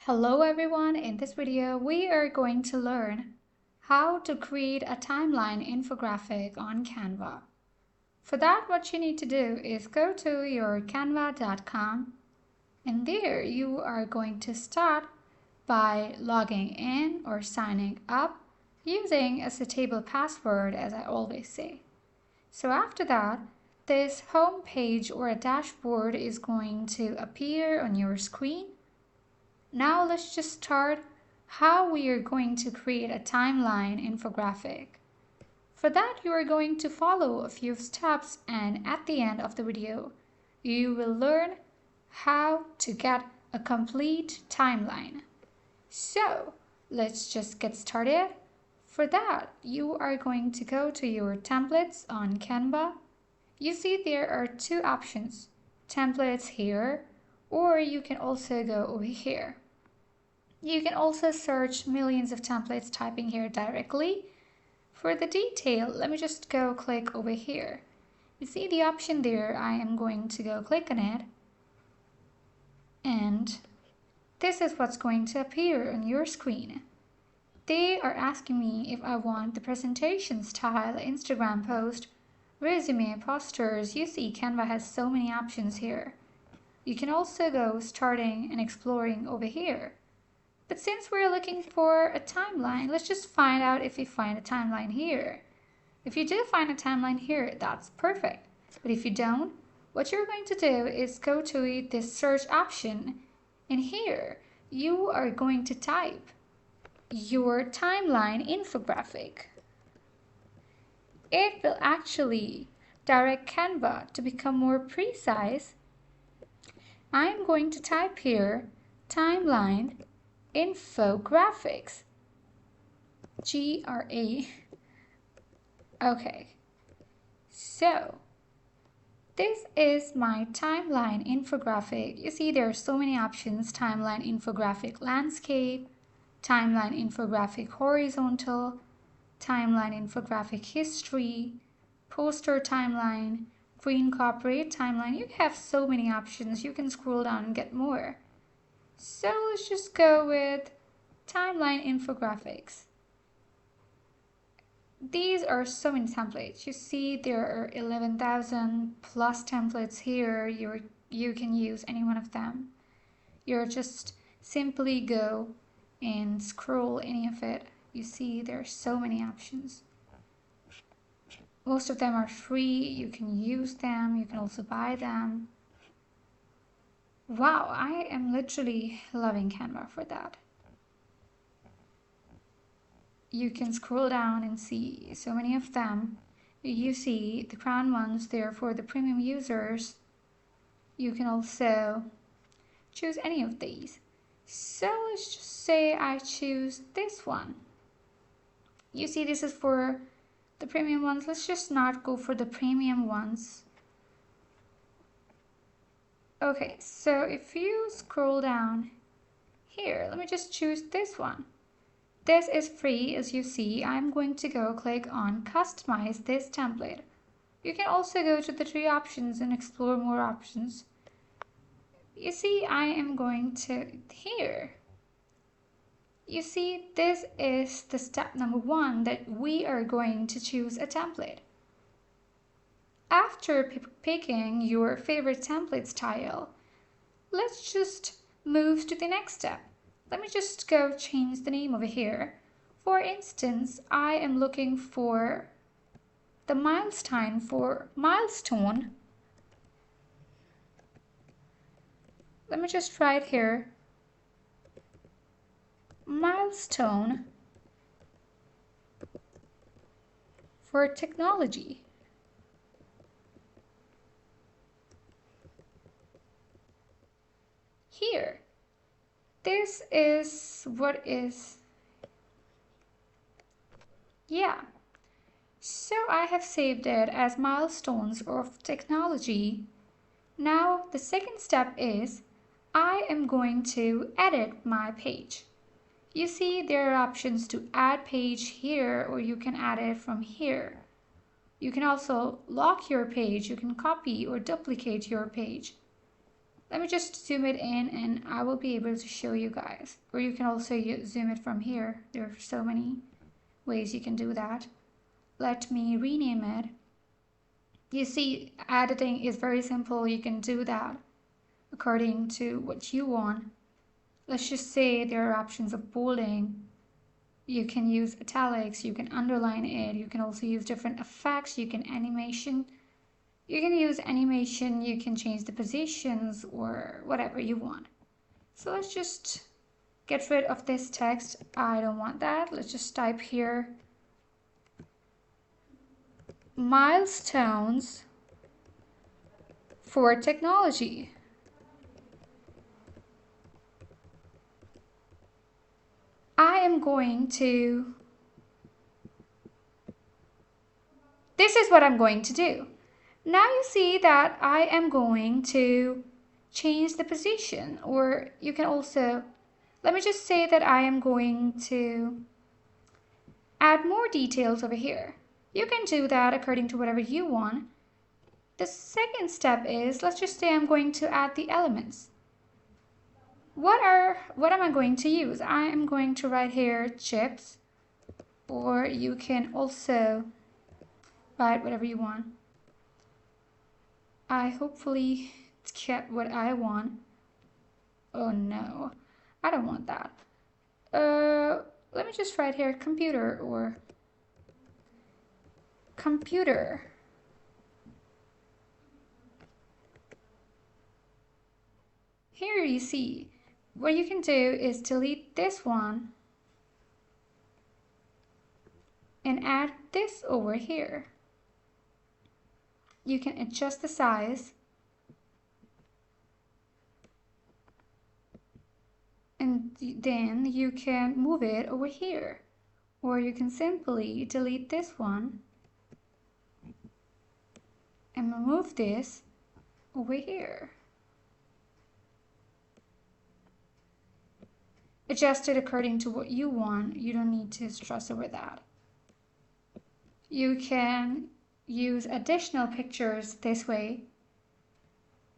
Hello everyone, in this video we are going to learn how to create a timeline infographic on Canva. For that, what you need to do is go to your canva.com, and there you are going to start by logging in or signing up using a suitable password, as I always say. So after that, this home page or a dashboard is going to appear on your screen. Now let's just start how we are going to create a timeline infographic. For that, you are going to follow a few steps, and at the end of the video, you will learn how to get a complete timeline. So let's just get started. For that, you are going to go to your templates on Canva. You see there are two options, templates here, or you can also go over here. You can also search millions of templates typing here directly. For the detail, let me just go click over here. You see the option there, I am going to go click on it. And this is what's going to appear on your screen. They are asking me if I want the presentation style, Instagram post, resume, posters. You see Canva has so many options here. You can also go starting and exploring over here. But since we're looking for a timeline, let's just find out if we find a timeline here. If you do find a timeline here, that's perfect. But if you don't, what you're going to do is go to this search option, and here you are going to type your timeline infographic. It will actually direct Canva to become more precise. I'm going to type here timeline infographics, GRA. Okay, so this is my timeline infographic. You see there are so many options: timeline infographic landscape, timeline infographic horizontal, timeline infographic history, poster timeline, green corporate timeline. You have so many options. You can scroll down and get more. So let's just go with timeline infographics. These are so many templates. You see there are 11,000 plus templates here. You can use any one of them. You're just simply go and scroll any of it. You see there are so many options. Most of them are free. You can use them. You can also buy them. Wow, I am literally loving Canva for that. You can scroll down and see so many of them. You see the crown ones there for the premium users. You can also choose any of these. So let's just say I choose this one. You see this is for the premium ones. Let's just not go for the premium ones. Okay, so if you scroll down here, let me just choose this one. This is free, as you see. I'm going to go click on customize this template. You can also go to the three options and explore more options. You see, I am going to here. You see, this is the step number 1, that we are going to choose a template. After picking your favorite template style, let's just move to the next step. Let me just go change the name over here. For instance, I am looking for the milestone for milestone. Let me just write here milestone for technology. Here, this is what is, yeah. So I have saved it as milestones of technology. Now the second step is I am going to edit my page. You see there are options to add page here, or you can add it from here. You can also lock your page. You can copy or duplicate your page. Let me just zoom it in and I will be able to show you guys. Or you can also zoom it from here. There are so many ways you can do that. Let me rename it. You see, editing is very simple. You can do that according to what you want. Let's just say there are options of bolding. You can use italics, you can underline it, you can also use different effects, you can animation. You can use animation, you can change the positions or whatever you want. So let's just get rid of this text. I don't want that. Let's just type here milestones for technology. I am going to, this is what I'm going to do. Now you see that I am going to change the position, or you can also, let me just say that I am going to add more details over here. You can do that according to whatever you want. The second step is, let's just say I'm going to add the elements. What am I going to use? I am going to write here chips, or you can also write whatever you want. I hopefully get what I want. Oh no, I don't want that. Let me just write here computer or computer. Here you see, what you can do is delete this one and add this over here. You can adjust the size and then you can move it over here, or you can simply delete this one and move this over here. Adjust it according to what you want. You don't need to stress over that. You can use additional pictures this way.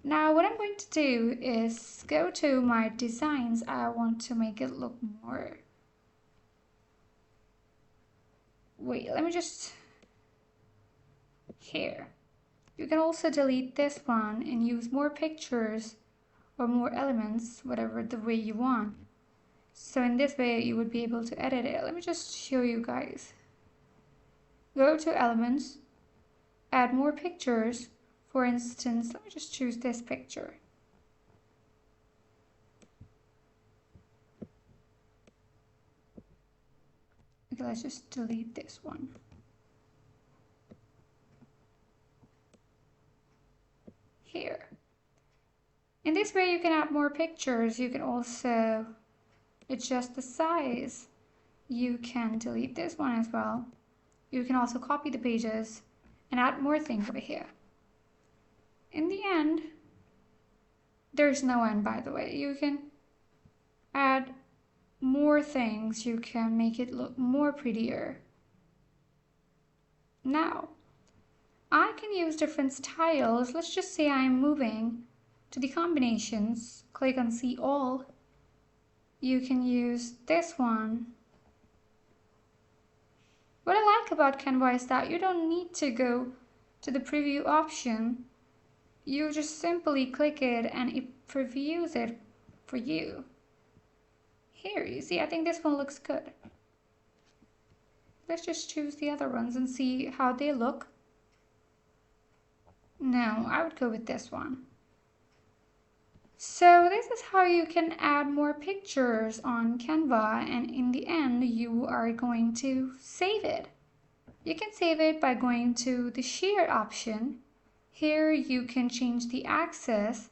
Now what I'm going to do is go to my designs. I want to make it look more. Wait, let me just, here. You can also delete this one and use more pictures or more elements, whatever the way you want. So in this way you would be able to edit it. Let me just show you guys. Go to elements, add more pictures. For instance, let me just choose this picture. Okay, let's just delete this one. Here. In this way you can add more pictures. You can also adjust the size. You can delete this one as well. You can also copy the pages and add more things over here. In the end, there's no end, by the way. You can add more things. You can make it look more prettier. Now, I can use different styles. Let's just say I'm moving to the combinations. Click on see all. You can use this one. What I like about Canva is that you don't need to go to the preview option. You just simply click it and it previews it for you. Here, you see, I think this one looks good. Let's just choose the other ones and see how they look. No, I would go with this one. So this is how you can add more pictures on Canva, and in the end you are going to save it. You can save it by going to the share option. Here you can change the axis.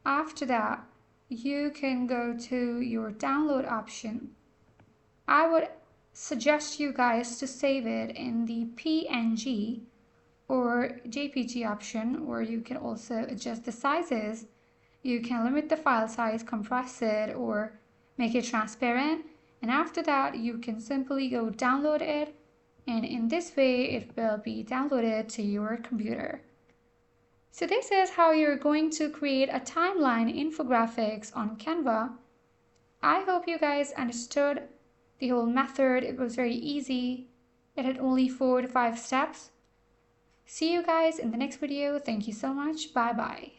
After that, you can go to your download option. I would suggest you guys to save it in the PNG or JPG option, or you can also adjust the sizes. You can limit the file size, compress it, or make it transparent. And after that, you can simply go download it. And in this way, it will be downloaded to your computer. So this is how you're going to create a timeline infographics on Canva. I hope you guys understood the whole method. It was very easy. It had only 4 to 5 steps. See you guys in the next video. Thank you so much. Bye bye.